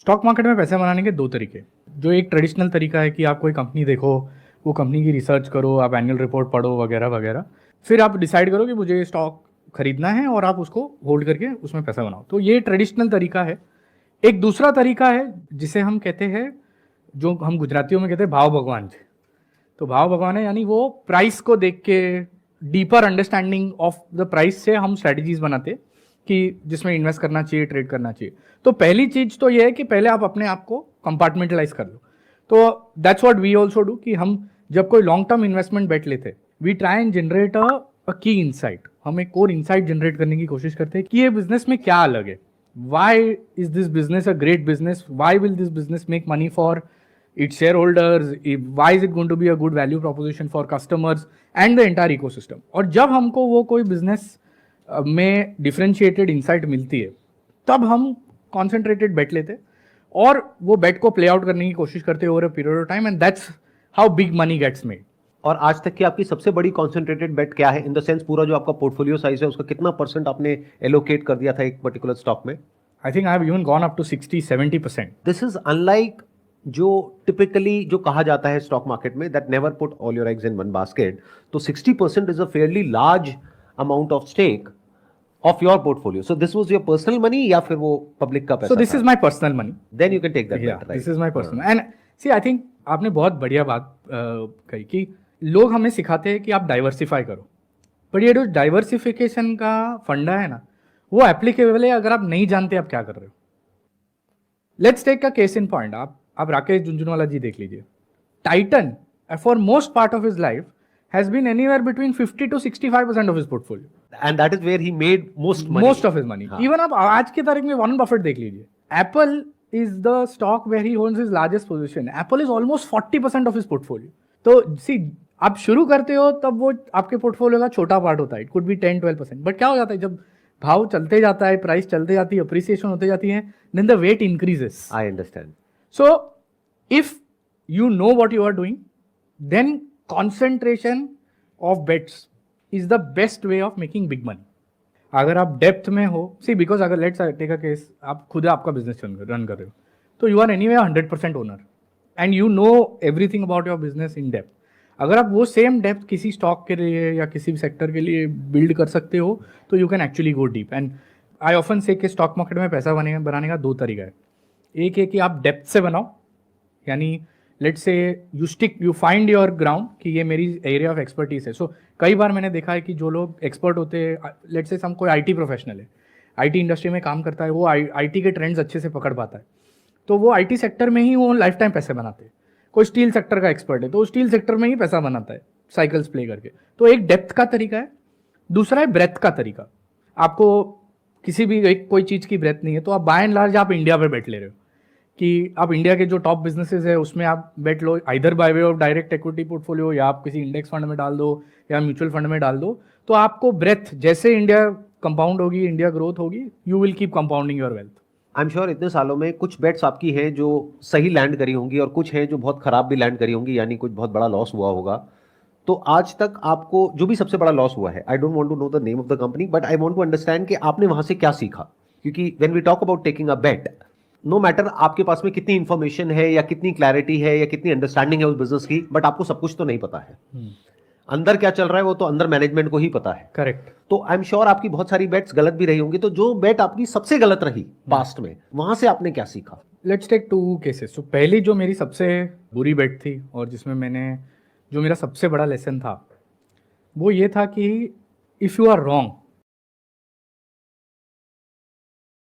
Stock market में पैसे बनाने के दो तरीके। जो एक ट्रेडिशनल तरीका है कि आप कोई कंपनी देखो, वो कंपनी की रिसर्च करो, आप एनुअल रिपोर्ट पढ़ो वगैरह वगैरह, फिर आप डिसाइड करो कि मुझे स्टॉक खरीदना है और आप उसको होल्ड करके उसमें पैसा बनाओ। तो ये ट्रेडिशनल तरीका है। एक दूसरा तरीका है जिसे हम कहते हैं, जो हम गुजरातियों में कहते हैं भाव भगवान जी। तो भाव भगवान है, यानी वो प्राइस को देख के, deeper understanding of the price से हम स्ट्रेटजीज बनाते कि जिसमें इन्वेस्ट करना चाहिए, ट्रेड करना चाहिए। तो पहली चीज तो ये है कि पहले आप अपने आप को कंपार्टमेंटलाइज कर लो। तो that's what we also do कि हम जब कोई लॉन्ग टर्म इन्वेस्टमेंट बेट लेते, we try and generate a key insight. हम एक कोर इनसाइट जनरेट करने की कोशिश करते हैं कि ये बिजनेस में क्या अलग है। Why is this business a great business? Why will this business make money for its shareholders? Why is it going to be a good value proposition for customers and the entire ecosystem? और जब हमको वो कोई business में differentiated insight मिलती है, तब हम कॉन्सेंट्रेटेड बेट लेते और वो बेट को प्ले आउट करने की कोशिश करते over a period of time, and that's how big money gets made. और आज तक की आपकी सबसे बड़ी कॉन्सेंट्रेटेड बेट क्या है? इन द सेंस पूरा जो आपका पोर्टफोलियो साइज है उसका कितना परसेंट आपने एलोकेट कर दिया था एक पर्टिकुलर स्टॉक में? I think I have even gone up to 60-70%। This is unlike जो टिपिकली जो कहा जाता है स्टॉक मार्केट में, that never put all your eggs in one basket. तो 60% is a fairly large amount of stake of your portfolio. So this was your personal money या फिर वो पब्लिक का पैसा? So this is my personal money. Then you can take that bat, right? This is my personal. And see, I think आपने बहुत बढ़िया बात कही कि लोग हमें सिखाते हैं कि आप डाइवर्सिफाई करो, बट ये जो डाइवर्सिफिकेशन का फंडा है ना, वो एप्लीकेबल है अगर आप नहीं जानते आप क्या कर रहे हो। Let's take a case in point. आप राकेश झुंझुनवाला जी देख लीजिए। Titan for most part of his life has been anywhere between 50 to 65% of his portfolio, and that is where he made most of his money. इवन आप आज की तारीख में Warren Buffett देख लीजिए। Apple is the stock where he owns his largest position. Apple is almost 40% of his portfolio. तो सी, आप शुरू करते हो तब वो आपके पोर्टफोलियो का छोटा पार्ट होता है, इट कुड बी 10-12%, बट क्या हो जाता है जब भाव चलते जाता है, प्राइस चलते जाती है, अप्रिसिएशन होते जाती है, then the weight increases. I understand. So if you know what you are doing, then concentration of bets is the best way of making big money. अगर आप डेप्थ में हो, सी बिकॉज अगर लेट्स टेक अ केस, आप खुद आपका business run कर रहे हो, तो you are anyway 100% owner and you know everything about your business in depth. अगर आप वो सेम डेप्थ किसी स्टॉक के लिए या किसी भी सेक्टर के लिए बिल्ड कर सकते हो, तो you can actually go deep. And I often से कि स्टॉक मार्केट में पैसा बनाने का दो तरीका है। एक है कि आप डेप्थ से बनाओ, यानी let's say you find your ground कि ये मेरी एरिया ऑफ एक्सपर्टीज है। सो कई बार मैंने देखा है कि जो लोग एक्सपर्ट होते हैं, लेट्स से हम कोई आईटी प्रोफेशनल है, आईटी इंडस्ट्री में काम करता है, वो आईटी के ट्रेंड्स अच्छे से पकड़ पाता है, तो वो आईटी सेक्टर में ही वो लाइफ टाइम पैसे बनाते हैं। कोई स्टील सेक्टर का एक्सपर्ट है तो वो स्टील सेक्टर में ही पैसा बनाता है साइकिल्स प्ले करके। तो एक डेप्थ का तरीका है, दूसरा है ब्रेथ का तरीका। आपको किसी भी एक कोई चीज़ की ब्रेथ नहीं है, तो आप बाय एंड लार्ज आप इंडिया पे बैठ ले रहे हो कि आप इंडिया के जो टॉप बिजनेसेस है उसमें आप बेट लो, either by way of direct equity portfolio, या आप किसी इंडेक्स फंड में डाल दो या म्यूचुअल फंड में डाल दो। तो आपको ब्रेथ, जैसे इंडिया कंपाउंड होगी, इंडिया ग्रोथ होगी, you will keep compounding your wealth. I am sure इतने सालों में कुछ बेट्स आपकी हैं जो सही लैंड करी होंगी और कुछ हैं जो बहुत खराब भी लैंड करी होंगी, यानी कुछ बहुत बड़ा लॉस हुआ होगा। तो आज तक आपको जो भी सबसे बड़ा लॉस हुआ है, I don't want to know the name of the company, but I want to understand कि आपने वहां से क्या सीखा। क्योंकि when we talk about taking a bet, no matter आपके पास में कितनी इंफॉर्मेशन है या कितनी क्लैरिटी है या कितनी अंडरस्टैंडिंग है उस बिजनेस की, बट आपको सब कुछ तो नहीं पता है। अंदर क्या चल रहा है वो तो अंदर मैनेजमेंट को ही पता है। करेक्ट। तो आई एम श्योर आपकी बहुत सारी बेट्स गलत भी रही होंगी। तो जो बेट आपकी सबसे गलत रही पास्ट में, वहां से आपने क्या सीखा? Let's take 2 cases. तो पहली जो मेरी सबसे बुरी बेट थी और जिसमें जो मेरा सबसे बड़ा लेसन था, वो ये था कि इफ़ यू आर रॉन्ग